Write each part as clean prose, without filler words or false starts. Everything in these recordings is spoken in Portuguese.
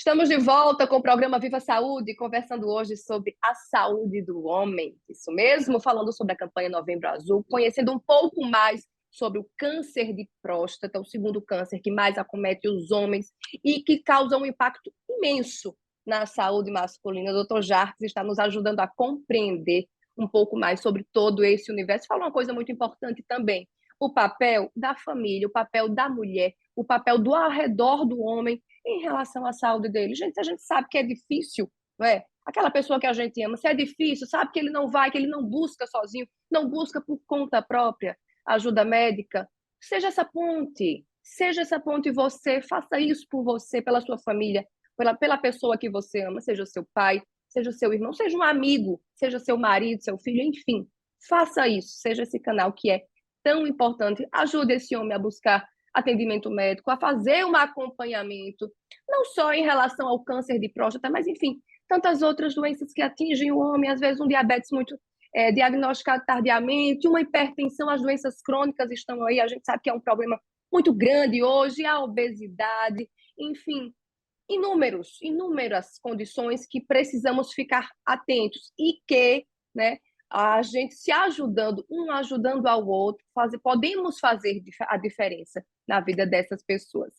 Estamos de volta com o programa Viva Saúde, conversando hoje sobre a saúde do homem. Isso mesmo, falando sobre a campanha Novembro Azul, conhecendo um pouco mais sobre o câncer de próstata, o segundo câncer que mais acomete os homens e que causa um impacto imenso na saúde masculina. O doutor Jarques está nos ajudando a compreender um pouco mais sobre todo esse universo. Fala uma coisa muito importante também: o papel da família, o papel da mulher, o papel do ao redor do homem em relação à saúde dele. Gente, a gente sabe que é difícil, não é? Aquela pessoa que a gente ama, se é difícil, sabe que ele não vai, que ele não busca sozinho, não busca por conta própria ajuda médica, seja essa ponte você, faça isso por você, pela sua família, pela pessoa que você ama, seja o seu pai, seja o seu irmão, seja um amigo, seja seu marido, seu filho, enfim, faça isso, seja esse canal que é tão importante, ajude esse homem a buscar atendimento médico, a fazer um acompanhamento, não só em relação ao câncer de próstata, mas, enfim, tantas outras doenças que atingem o homem, às vezes um diabetes muito diagnosticado tardiamente, uma hipertensão, as doenças crônicas estão aí, a gente sabe que é um problema muito grande hoje, a obesidade, enfim, inúmeras condições que precisamos ficar atentos e que, né, a gente se ajudando, um ajudando ao outro, podemos fazer a diferença na vida dessas pessoas.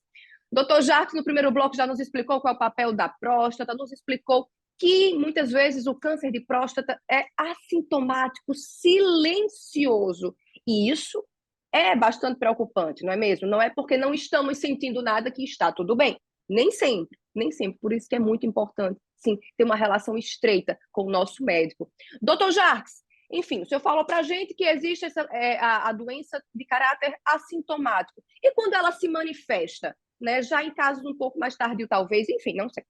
Doutor Jacques, no primeiro bloco, já nos explicou qual é o papel da próstata, nos explicou que muitas vezes o câncer de próstata é assintomático, silencioso, e isso é bastante preocupante, não é mesmo? Não é porque não estamos sentindo nada que está tudo bem. Nem sempre, nem sempre. Por isso que é muito importante, sim, ter uma relação estreita com o nosso médico. Doutor Jarques, enfim, o senhor falou para a gente que existe a doença de caráter assintomático. E quando ela se manifesta, né, já em casos um pouco mais tardio, talvez, enfim, não sei.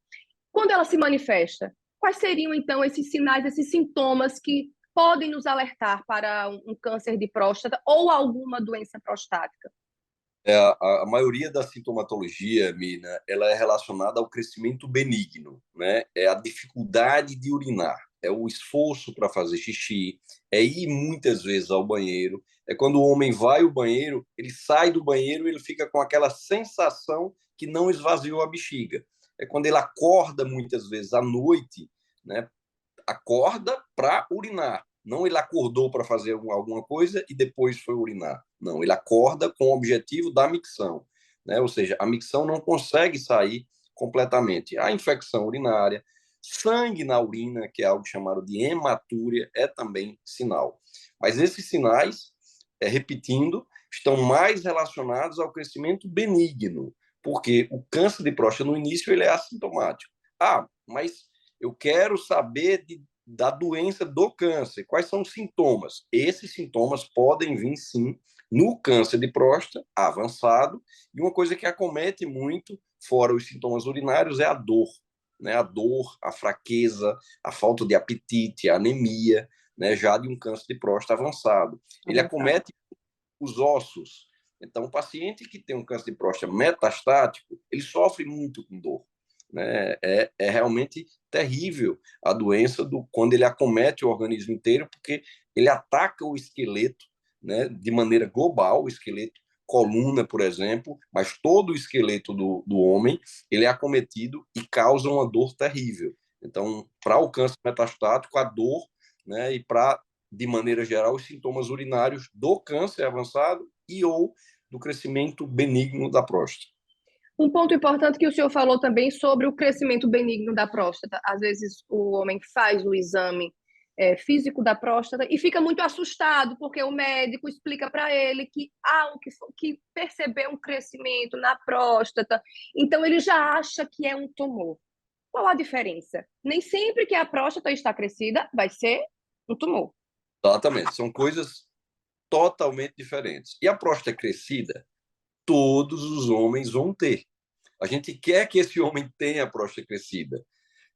Quando ela se manifesta, quais seriam, então, esses sinais, esses sintomas que podem nos alertar para um câncer de próstata ou alguma doença prostática? A maioria da sintomatologia, Mina, ela é relacionada ao crescimento benigno, né? É a dificuldade de urinar, é o esforço para fazer xixi, é ir muitas vezes ao banheiro. É quando o homem vai ao banheiro, ele sai do banheiro e ele fica com aquela sensação que não esvaziou a bexiga. É quando ele acorda muitas vezes à noite, né? Acorda para urinar. Não ele acordou para fazer alguma coisa e depois foi urinar. Não, ele acorda com o objetivo da micção, né? Ou seja, a micção não consegue sair completamente. A infecção urinária, sangue na urina, que é algo chamado de hematúria, é também sinal. Mas esses sinais, repetindo, estão mais relacionados ao crescimento benigno, porque o câncer de próstata no início ele é assintomático. Ah, mas eu quero saber da doença do câncer. Quais são os sintomas? Esses sintomas podem vir, sim, no câncer de próstata avançado. E uma coisa que acomete muito, fora os sintomas urinários, é a dor. Né? A dor, a fraqueza, a falta de apetite, a anemia, né? Já de um câncer de próstata avançado. Ele Avançado. acomete os ossos. Então, o paciente que tem um câncer de próstata metastático, ele sofre muito com dor. Né? É realmente terrível a doença quando ele acomete o organismo inteiro, porque ele ataca o esqueleto, né, de maneira global, o esqueleto, coluna, por exemplo, mas todo o esqueleto do homem, ele é acometido e causa uma dor terrível. Então, para o câncer metastático, a dor, né, e para, de maneira geral, os sintomas urinários do câncer avançado e ou do crescimento benigno da próstata. Um ponto importante que o senhor falou também sobre o crescimento benigno da próstata. Às vezes o homem faz o exame físico da próstata e fica muito assustado porque o médico explica para ele que percebeu um crescimento na próstata, então ele já acha que é um tumor. Qual a diferença? Nem sempre que a próstata está crescida vai ser um tumor. Exatamente, são coisas totalmente diferentes. E a próstata crescida, todos os homens vão ter. A gente quer que esse homem tenha a próstata crescida,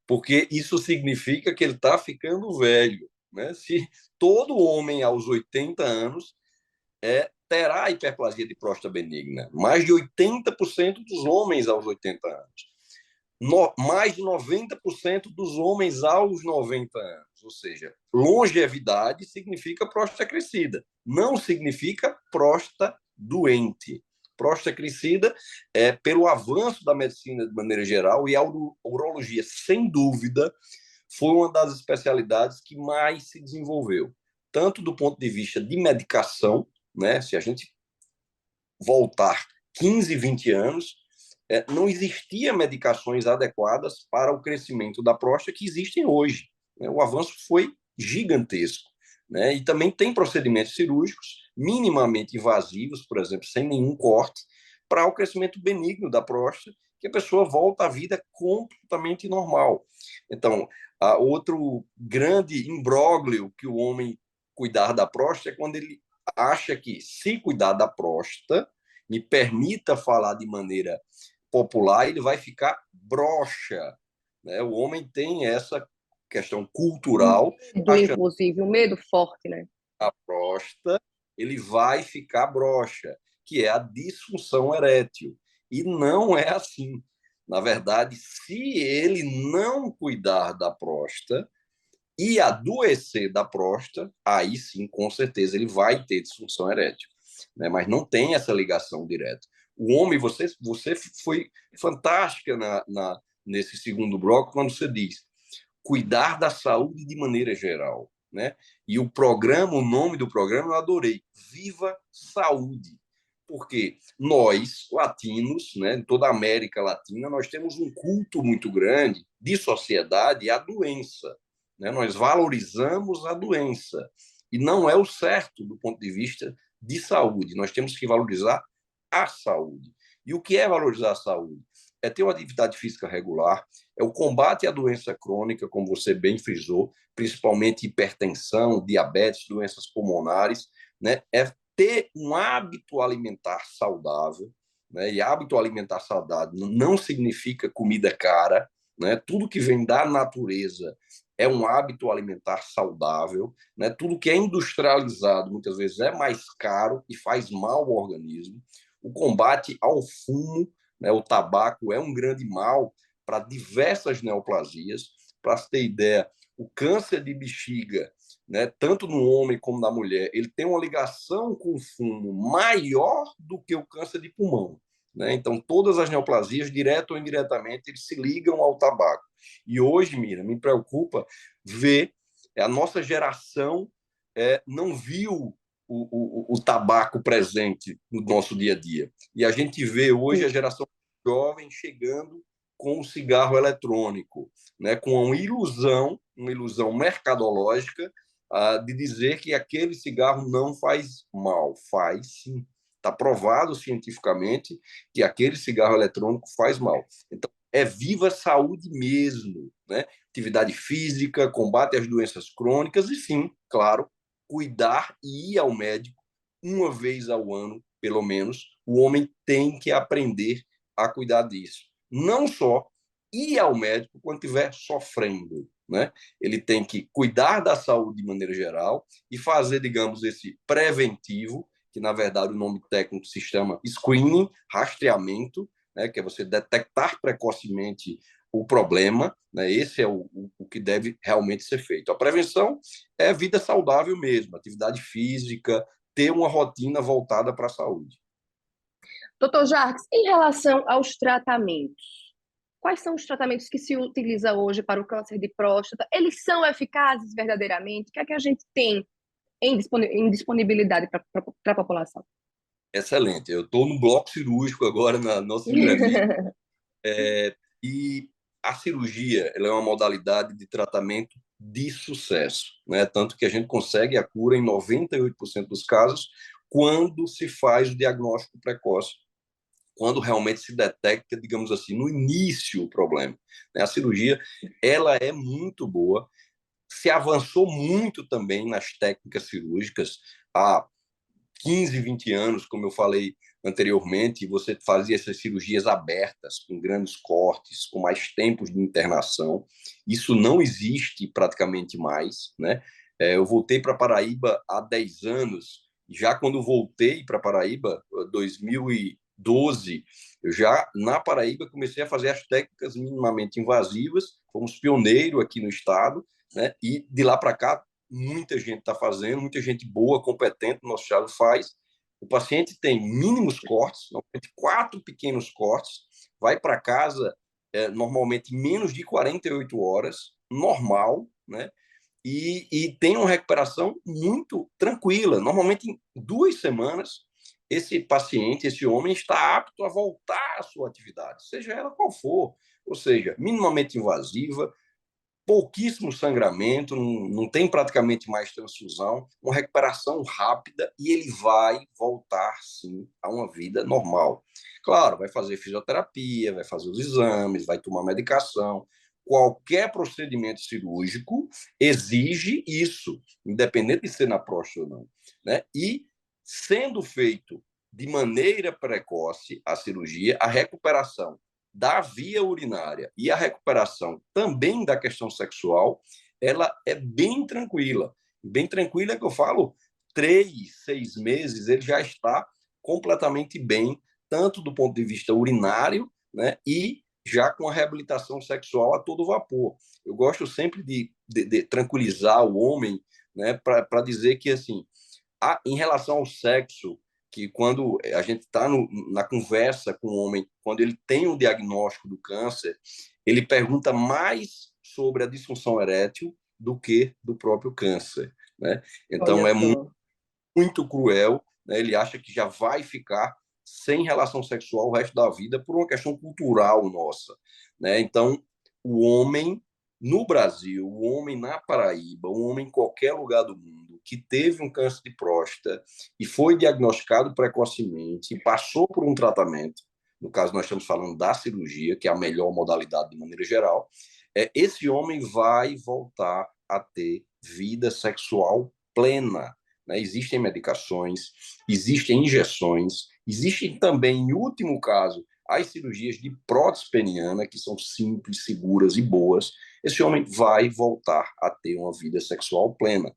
porque isso significa que ele está ficando velho. Né? Se todo homem aos 80 anos terá hiperplasia de próstata benigna, mais de 80% dos homens aos 80 anos. Mais de 90% dos homens aos 90 anos. Ou seja, longevidade significa próstata crescida, não significa próstata doente. Próstata crescida pelo avanço da medicina de maneira geral, e a urologia, sem dúvida, foi uma das especialidades que mais se desenvolveu, tanto do ponto de vista de medicação, né? Se a gente voltar 15, 20 anos, não existia medicações adequadas para o crescimento da próstata que existem hoje, né? O avanço foi gigantesco, né? E também tem procedimentos cirúrgicos minimamente invasivos, por exemplo, sem nenhum corte, para o crescimento benigno da próstata, que a pessoa volta à vida completamente normal. Então, outro grande imbróglio que o homem cuidar da próstata é quando ele acha que, se cuidar da próstata, me permita falar de maneira popular, ele vai ficar broxa, né? O homem tem essa questão cultural, Medo, achando inclusive, um medo forte, né? que a próstata ele vai ficar broxa, que é a disfunção erétil. E não é assim. Na verdade, se ele não cuidar da próstata e adoecer da próstata, aí sim, com certeza, ele vai ter disfunção erétil, né? Mas não tem essa ligação direta. O homem, você foi fantástica nesse segundo bloco, quando você diz cuidar da saúde de maneira geral, né? E o programa, o nome do programa, eu adorei, Viva Saúde, porque nós, latinos, né, em toda a América Latina, nós temos um culto muito grande de sociedade à doença, né? Nós valorizamos a doença, e não é o certo do ponto de vista de saúde. Nós temos que valorizar a saúde. E o que é valorizar a saúde? É ter uma atividade física regular, é o combate à doença crônica, como você bem frisou, principalmente hipertensão, diabetes, doenças pulmonares, né? É ter um hábito alimentar saudável, né? E hábito alimentar saudável não significa comida cara, né? Tudo que vem da natureza é um hábito alimentar saudável, né? Tudo que é industrializado muitas vezes é mais caro e faz mal ao organismo. O combate ao fumo, né? O tabaco é um grande mal para diversas neoplasias. Para você ter ideia, o câncer de bexiga, né, tanto no homem como na mulher, ele tem uma ligação com o fumo maior do que o câncer de pulmão, né? Então, todas as neoplasias, direto ou indiretamente, eles se ligam ao tabaco. E hoje, Mira, me preocupa ver a nossa geração não viu o tabaco presente no nosso dia a dia. E a gente vê hoje a geração jovem chegando com o cigarro eletrônico, né, com uma ilusão mercadológica, de dizer que aquele cigarro não faz mal. Faz sim. Está provado cientificamente que aquele cigarro eletrônico faz mal. Então, é viva saúde mesmo, né? Atividade física, combate às doenças crônicas e, sim, claro, cuidar e ir ao médico uma vez ao ano, pelo menos. O homem tem que aprender a cuidar disso. Não só ir ao médico quando estiver sofrendo, né? Ele tem que cuidar da saúde de maneira geral e fazer, digamos, esse preventivo, que na verdade o nome técnico se chama screening, rastreamento, né? Que é você detectar precocemente o problema, né? Esse é o que deve realmente ser feito. A prevenção é vida saudável mesmo, atividade física, ter uma rotina voltada para a saúde. Doutor Jarques, em relação aos tratamentos, quais são os tratamentos que se utiliza hoje para o câncer de próstata? Eles são eficazes verdadeiramente? O que é que a gente tem em disponibilidade para a população? Excelente. Eu estou no bloco cirúrgico agora na nossa entrevista. E a cirurgia, ela é uma modalidade de tratamento de sucesso, né? Tanto que a gente consegue a cura em 98% dos casos quando se faz o diagnóstico precoce, quando realmente se detecta, digamos assim, no início o problema. A cirurgia, ela é muito boa, se avançou muito também nas técnicas cirúrgicas. Há 15, 20 anos, como eu falei anteriormente, você fazia essas cirurgias abertas, com grandes cortes, com mais tempos de internação. Isso não existe praticamente mais, né? Eu voltei para Paraíba há 10 anos. Já quando voltei para Paraíba, 2012, eu já na Paraíba comecei a fazer as técnicas minimamente invasivas, fomos pioneiro aqui no estado, né? E de lá para cá muita gente está fazendo, muita gente boa, competente, o nosso Thiago faz. O paciente tem mínimos cortes, normalmente 4 pequenos cortes, vai para casa normalmente menos de 48 horas, normal, né? E tem uma recuperação muito tranquila. Normalmente, em 2 semanas, esse paciente, esse homem, está apto a voltar à sua atividade, seja ela qual for, ou seja, minimamente invasiva, pouquíssimo sangramento, não tem praticamente mais transfusão, uma recuperação rápida e ele vai voltar, sim, a uma vida normal. Claro, vai fazer fisioterapia, vai fazer os exames, vai tomar medicação. Qualquer procedimento cirúrgico exige isso, independente de ser na próstata ou não, né? E sendo feito de maneira precoce a cirurgia, a recuperação da via urinária e a recuperação também da questão sexual, ela é bem tranquila. Bem tranquila que eu falo, 3, 6 meses ele já está completamente bem, tanto do ponto de vista urinário, né, e já com a reabilitação sexual a todo vapor. Eu gosto sempre de tranquilizar o homem, né, para dizer que, assim, em relação ao sexo, que quando a gente está na conversa com o homem, quando ele tem o diagnóstico do câncer, ele pergunta mais sobre a disfunção erétil do que do próprio câncer, né? Olha Então, é só. muito cruel, né? Ele acha que já vai ficar sem relação sexual o resto da vida por uma questão cultural nossa, né? Então, o homem no Brasil, o homem na Paraíba, o homem em qualquer lugar do mundo que teve um câncer de próstata e foi diagnosticado precocemente e passou por um tratamento, no caso nós estamos falando da cirurgia, que é a melhor modalidade de maneira geral, esse homem vai voltar a ter vida sexual plena, né? Existem medicações, existem injeções, existem também, em último caso, as cirurgias de prótese peniana, que são simples, seguras e boas. Esse homem vai voltar a ter uma vida sexual plena.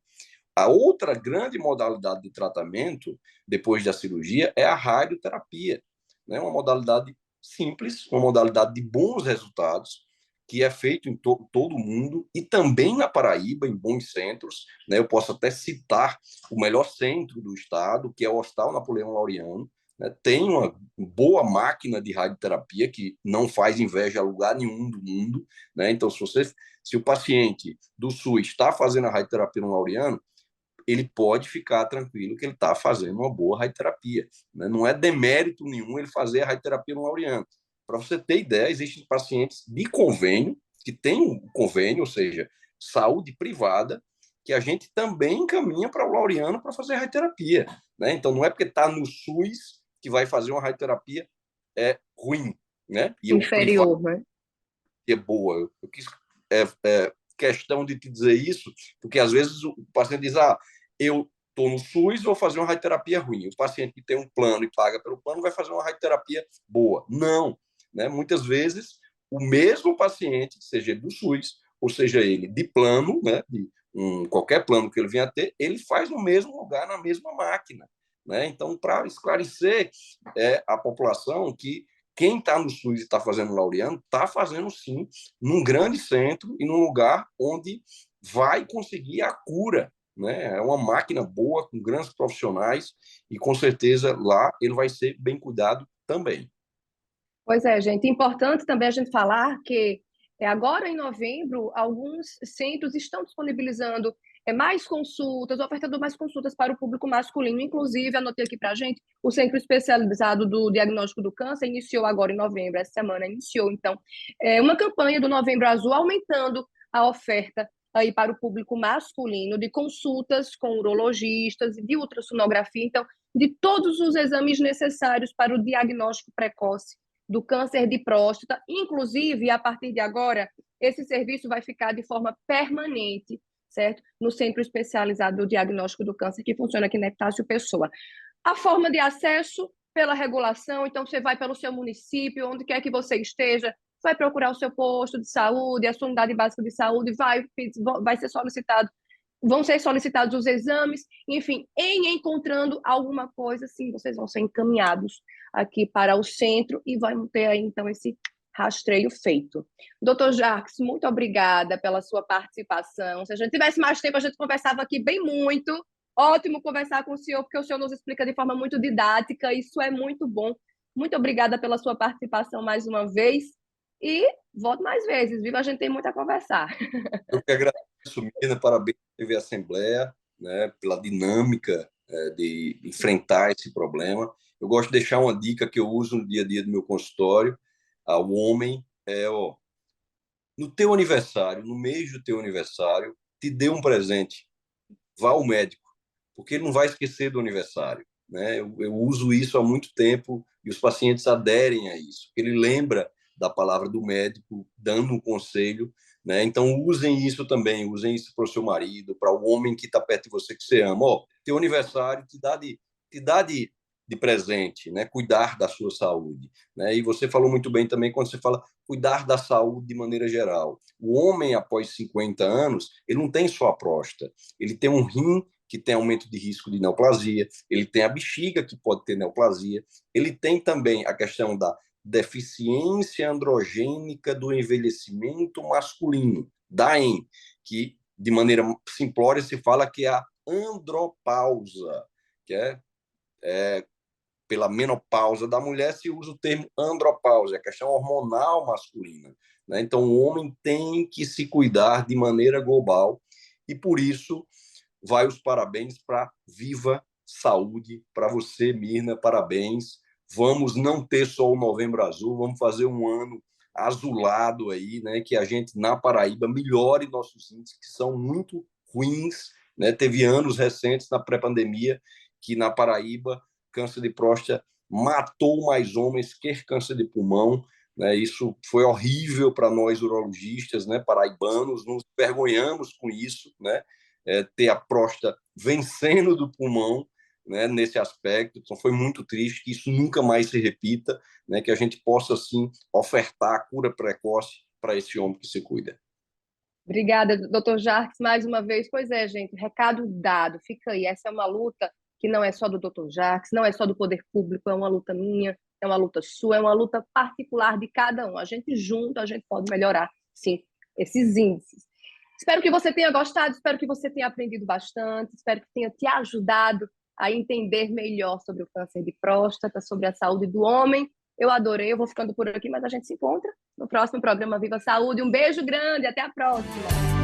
A outra grande modalidade de tratamento, depois da cirurgia, é a radioterapia, né? Uma modalidade simples, uma modalidade de bons resultados, que é feito em todo o mundo e também na Paraíba, em bons centros, né? Eu posso até citar o melhor centro do estado, que é o Hospital Napoleão Laureano, né? Tem uma boa máquina de radioterapia que não faz inveja a lugar nenhum do mundo, né? Então, se o paciente do SUS está fazendo a radioterapia no Laureano, ele pode ficar tranquilo que ele está fazendo uma boa radioterapia, né? Não é demérito nenhum ele fazer a radioterapia no Laureano. Para você ter ideia, existem pacientes de convênio, que têm um convênio, ou seja, saúde privada, que a gente também encaminha para o Laureano para fazer a radioterapia, né? Então, não é porque está no SUS que vai fazer uma radioterapia ruim, né? E o privado Inferior, né? é boa. Eu quis questão de te dizer isso, porque às vezes o paciente diz, eu estou no SUS, vou fazer uma radioterapia ruim. O paciente que tem um plano e paga pelo plano vai fazer uma radioterapia boa. Não, né? Muitas vezes o mesmo paciente, seja ele do SUS, ou seja ele de plano, né, qualquer plano que ele venha a ter, ele faz no mesmo lugar, na mesma máquina, né? Então, para esclarecer a população que quem está no SUS e está fazendo Laureano, está fazendo sim, num grande centro e num lugar onde vai conseguir a cura, né? É uma máquina boa, com grandes profissionais, e com certeza lá ele vai ser bem cuidado também. Pois é, gente. Importante também a gente falar que agora em novembro, alguns centros estão disponibilizando mais consultas, ofertando mais consultas para o público masculino. Inclusive, anotei aqui para a gente, o Centro Especializado do Diagnóstico do Câncer iniciou agora em novembro, essa semana iniciou, então, uma campanha do Novembro Azul aumentando a oferta aí para o público masculino de consultas com urologistas, de ultrassonografia, então, de todos os exames necessários para o diagnóstico precoce do câncer de próstata. Inclusive, a partir de agora, esse serviço vai ficar de forma permanente, certo? No Centro Especializado do Diagnóstico do Câncer, que funciona aqui na Epitácio Pessoa. A forma de acesso pela regulação, então você vai pelo seu município, onde quer que você esteja, vai procurar o seu posto de saúde, a sua unidade básica de saúde, vai ser solicitado, vão ser solicitados os exames, enfim, em encontrando alguma coisa, sim, vocês vão ser encaminhados aqui para o centro e vão ter aí, então, esse rastreio feito. Doutor Jacques, muito obrigada pela sua participação. Se a gente tivesse mais tempo, a gente conversava aqui bem muito, ótimo conversar com o senhor, porque o senhor nos explica de forma muito didática, isso é muito bom. Muito obrigada pela sua participação mais uma vez e volte mais vezes, viu? A gente tem muito a conversar. Eu que agradeço, Mina, parabéns pela TV Assembleia, né, pela dinâmica de enfrentar esse problema. Eu gosto de deixar uma dica que eu uso no dia a dia do meu consultório ao homem, ó, no teu aniversário, no mês do teu aniversário, te dê um presente, vá ao médico, porque ele não vai esquecer do aniversário, né? Eu uso isso há muito tempo e os pacientes aderem a isso. Ele lembra da palavra do médico dando um conselho, né? Então usem isso também, usem isso para o seu marido, para o homem que está perto de você que você ama. Ó, teu aniversário te dá de presente, né? Cuidar da sua saúde, né? E você falou muito bem também quando você fala cuidar da saúde de maneira geral. O homem após 50 anos, ele não tem só a próstata, ele tem um rim que tem aumento de risco de neoplasia, ele tem a bexiga que pode ter neoplasia, ele tem também a questão da deficiência androgênica do envelhecimento masculino, DAEM, que de maneira simplória se fala que é a andropausa, que é pela menopausa da mulher se usa o termo andropausa, é a questão hormonal masculina, né? Então o homem tem que se cuidar de maneira global e por isso vai os parabéns para Viva Saúde, para você, Mirna, parabéns. Vamos não ter só o Novembro Azul, vamos fazer um ano azulado aí, né? Que a gente na Paraíba melhore nossos índices, que são muito ruins, né? Teve anos recentes na pré-pandemia que na Paraíba câncer de próstata matou mais homens que câncer de pulmão, né? Isso foi horrível para nós urologistas, né? Paraibanos, nos envergonhamos com isso, né? Ter a próstata vencendo do pulmão, né, nesse aspecto. Então, foi muito triste que isso nunca mais se repita, né, que a gente possa, assim, ofertar a cura precoce para esse homem que se cuida. Obrigada, doutor Jarques, mais uma vez. Pois é, gente, recado dado, fica aí. Essa é uma luta que não é só do doutor Jarques, não é só do poder público, é uma luta minha, é uma luta sua, é uma luta particular de cada um. A gente junto, a gente pode melhorar, sim, esses índices. Espero que você tenha gostado, espero que você tenha aprendido bastante, espero que tenha te ajudado a entender melhor sobre o câncer de próstata, sobre a saúde do homem. Eu adorei, eu vou ficando por aqui, mas a gente se encontra no próximo programa Viva Saúde. Um beijo grande, até a próxima.